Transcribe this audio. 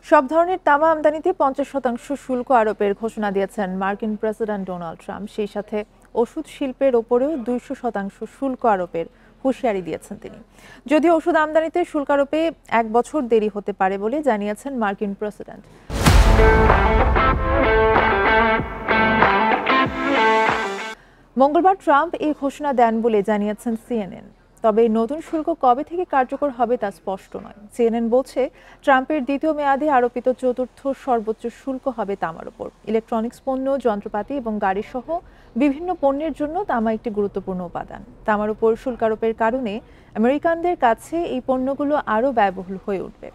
সব ধরনের তামা আমদানিতে 50% শুল্ক আরোপের ঘোষণা দিয়েছেন মার্কিন প্রেসিডেন্ট ডোনাল্ড ট্রাম্প। সেই সাথে ওষুধ শিল্পের ওপরেও 200% শুল্ক আরোপের হুঁশিয়ারি দিয়েছেন তিনি। যদিও ওষুধ আমদানিতে শুল্ক আরোপে 1 বছর দেরি হতে পারে বলে জানিয়েছেন মার্কিন প্রেসিডেন্ট। মঙ্গলবার ট্রাম্প এই ঘোষণা দেন বলে জানিয়েছেন সিএনএন। তবে নতুন শুল্ক কবে থেকে কার্যকর হবে তা স্পষ্ট নয়। সিএনএন বলছে, ট্রাম্পের দ্বিতীয় মেয়াদে আরোপিত চতুর্থ সর্বোচ্চ শুল্ক হবে তামার উপর। ইলেকট্রনিক্স পণ্য, যন্ত্রপাতি এবং গাড়ি সহ বিভিন্ন পণ্যের জন্য তামা একটি গুরুত্বপূর্ণ উপাদান। তামার উপর শুল্ক আরোপের কারণে আমেরিকানদের কাছে এই পণ্যগুলো আরও ব্যয়বহুল হয়ে উঠবে।